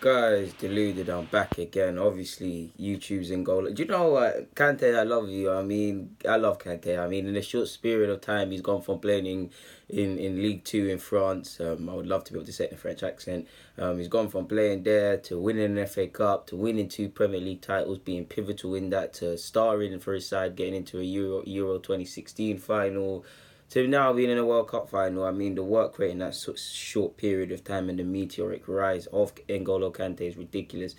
Guys, deluded, I'm back again. Obviously, YouTube's in goal. Do you know what? Kante, I love you. I mean, I love Kante. I mean, in a short period of time, he's gone from playing in League 2 in France. I would love to be able to say it in a French accent. He's gone from playing there to winning an FA Cup, to winning 2 Premier League titles, being pivotal in that, to starring for his side, getting into a Euro 2016 final, to now being in a World Cup final. I mean, the work rate in that short period of time and the meteoric rise of N'Golo Kante is ridiculous.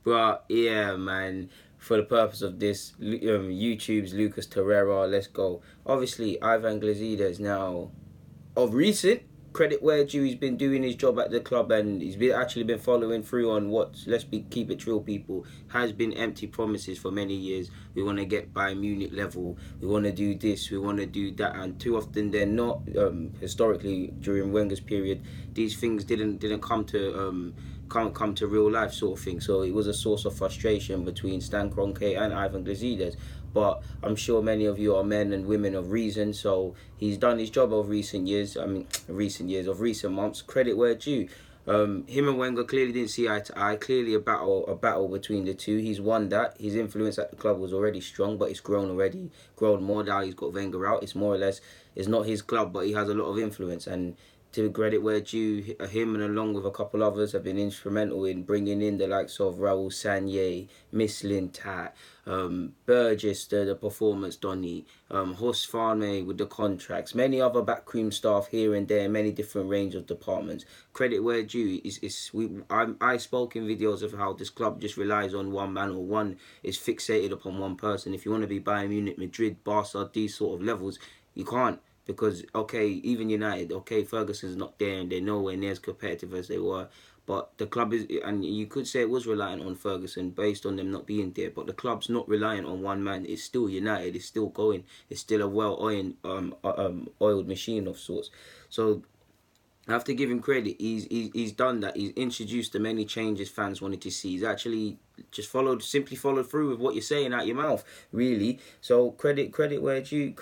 But yeah, man, for the purpose of this, YouTube's Lucas Torreira, let's go. Obviously, Ivan Gazidis now, of recent, credit where due, he's been doing his job at the club, and he's actually been following through on what, keep it real, people, has been empty promises for many years. We want to get Bayern Munich level, we want to do this, we want to do that, and too often they're not. Historically, during Wenger's period, these things didn't come to can't come to real life, sort of thing. So it was a source of frustration between Stan Kroenke and Ivan Gazidis. But I'm sure many of you are men and women of reason, so he's done his job of recent recent months. Credit where due. Him and Wenger clearly didn't see eye to eye. Clearly a battle between the two. He's won that. His influence at the club was already strong, but it's grown more now. He's got Wenger out. It's more or less, it's not his club, but he has a lot of influence. And to credit where due, him and along with a couple others have been instrumental in bringing in the likes of Raul Sanllehi, Mislintat, Burgess, the performance Donny, Horst Farme with the contracts, many other backroom staff here and there, many different range of departments. Credit where due I spoke in videos of how this club just relies on one man, or one is fixated upon one person. If you want to be Bayern Munich, Madrid, Barca, these sort of levels, you can't. Because, okay, even United, okay, Ferguson's not there and they're nowhere near as competitive as they were. But the club is, and you could say it was reliant on Ferguson based on them not being there. But the club's not reliant on one man. It's still United. It's still going. It's still a well-oiled machine of sorts. So I have to give him credit. He's done that. He's introduced the many changes fans wanted to see. He's actually just simply followed through with what you're saying out your mouth, really. So credit where due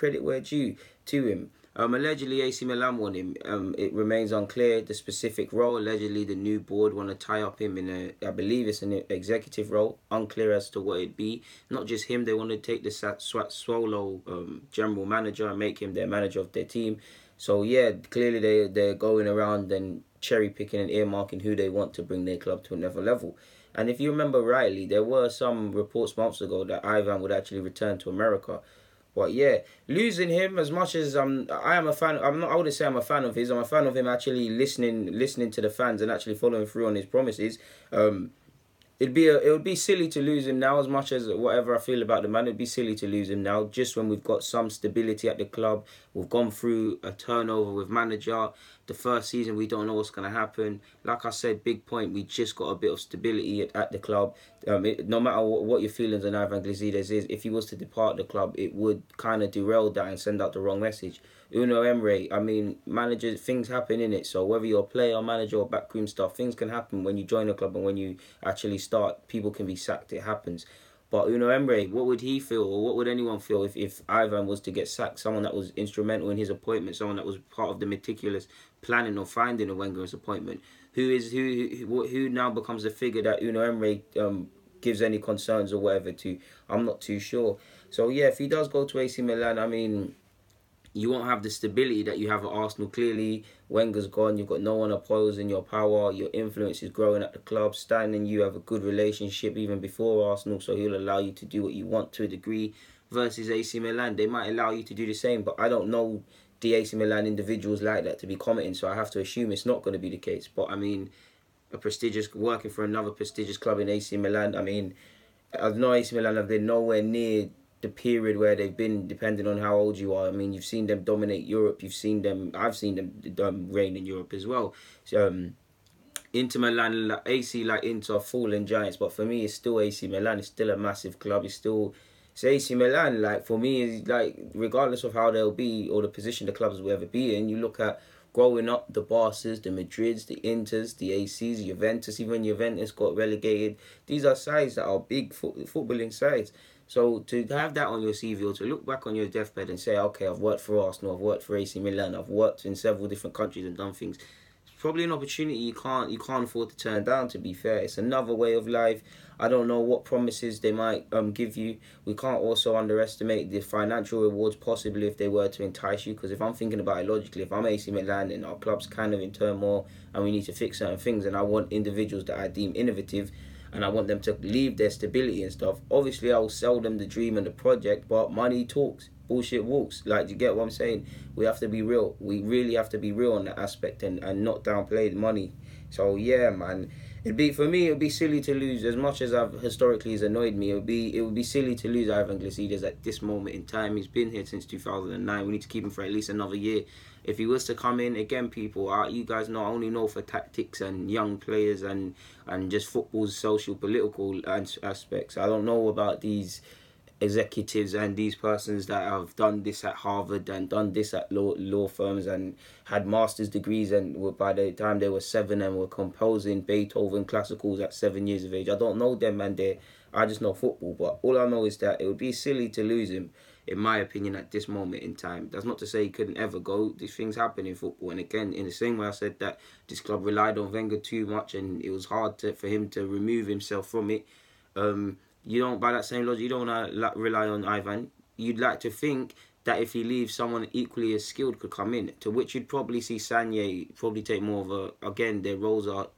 to him. Allegedly, AC Milan want him. It remains unclear the specific role. Allegedly, the new board want to tie up him in I believe it's an executive role. Unclear as to what it'd be. Not just him. They want to take the Sassuolo general manager and make him their manager of their team. So yeah, clearly they're going around and cherry picking and earmarking who they want to bring their club to another level. And if you remember rightly, there were some reports months ago that Ivan would actually return to America. But yeah, losing him, as much as I am a fan. I wouldn't say I'm a fan of his. I'm a fan of him actually listening to the fans and actually following through on his promises. It would be silly to lose him now. As much as whatever I feel about the man, it'd be silly to lose him now. Just when we've got some stability at the club, we've gone through a turnover with manager. The first season, we don't know what's going to happen. Like I said, big point. We just got a bit of stability at the club. No matter what your feelings on Ivan Gazidis is, if he was to depart the club, it would kind of derail that and send out the wrong message. Uno Emery, I mean, managers, things happen in it. So whether you're a player, manager, or backroom staff, things can happen when you join a club and when you actually start. People can be sacked. It happens. But Uno Emery, what would he feel, or what would anyone feel if Ivan was to get sacked? Someone that was instrumental in his appointment, someone that was part of the meticulous planning or finding of Wenger's appointment. Who now becomes the figure that Uno Emery gives any concerns or whatever to? I'm not too sure. So yeah, if he does go to AC Milan, I mean, you won't have the stability that you have at Arsenal. Clearly, Wenger's gone. You've got no one opposing your power. Your influence is growing at the club. Stan and you have a good relationship even before Arsenal, so he'll allow you to do what you want to a degree. Versus AC Milan, they might allow you to do the same, but I don't know the AC Milan individuals like that to be commenting, so I have to assume it's not going to be the case. But I mean, working for another prestigious club in AC Milan, I mean, I know AC Milan have been nowhere near the period where they've been, depending on how old you are. I mean, you've seen them dominate Europe. I've seen them reign in Europe as well. So, Inter Milan, AC like Inter, fallen giants. But for me, it's still AC Milan. It's still a massive club. It's AC Milan. Like, for me, is like, regardless of how they'll be or the position the clubs will ever be in, you look at growing up, the Barcas, the Madrids, the Inters, the ACs, Juventus, even Juventus got relegated. These are sides that are big footballing sides. So to have that on your CV, or to look back on your deathbed and say, okay, I've worked for Arsenal, I've worked for AC Milan, I've worked in several different countries and done things, probably an opportunity you can't afford to turn down. To be fair, it's another way of life. I don't know what promises they might give you. We can't also underestimate the financial rewards possibly if they were to entice you. Because if I'm thinking about it logically, if I'm AC Milan and our club's kind of in turmoil and we need to fix certain things, and I want individuals that I deem innovative, and I want them to leave their stability and stuff, obviously I will sell them the dream and the project, but money talks, bullshit walks. Like, do you get what I'm saying? We have to be real. We really have to be real on that aspect, and not downplay the money. So yeah, man, for me it'd be silly to lose. As much as I've historically has annoyed me, it would be silly to lose Ivan Gazidis at this moment in time. He's been here since 2009. We need to keep him for at least another year. If he was to come in again, people, you guys not only know for tactics and young players and just football's social political aspects. I don't know about these executives and these persons that have done this at Harvard and done this at law firms and had master's degrees, and by the time they were 7 and were composing Beethoven classicals at 7 years of age. I don't know them, and I just know football. But all I know is that it would be silly to lose him, in my opinion, at this moment in time. That's not to say he couldn't ever go. These things happen in football. And again, in the same way I said that this club relied on Wenger too much and it was hard for him to remove himself from it. You don't, by that same logic, you don't want to rely on Ivan. You'd like to think that if he leaves, someone equally as skilled could come in, to which you'd probably see Sanye probably take more of again, their roles are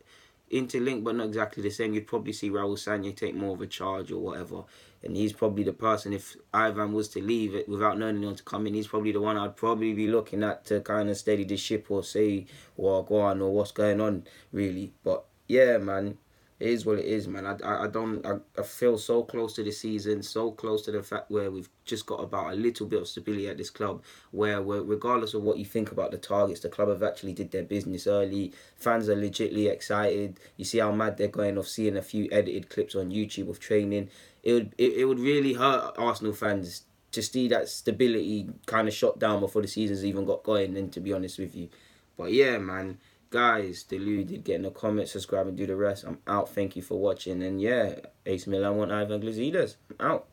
interlinked but not exactly the same. You'd probably see Raul Sanye take more of a charge or whatever. And he's probably the person, if Ivan was to leave it without knowing anyone to come in, he's probably the one I'd probably be looking at to kind of steady the ship or say, well, go on, or what's going on, really. But yeah, man. It is what it is, man. I feel so close to the season, so close to the fact where we've just got about a little bit of stability at this club, where regardless of what you think about the targets, the club have actually did their business early. Fans are legitly excited. You see how mad they're going off seeing a few edited clips on YouTube of training. It would really hurt Arsenal fans to see that stability kind of shot down before the season's even got going, and to be honest with you. But yeah, man. Guys, deluded, get in the comments, subscribe and do the rest. I'm out. Thank you for watching. And yeah, AC Milan want Ivan Gazidis. I'm out.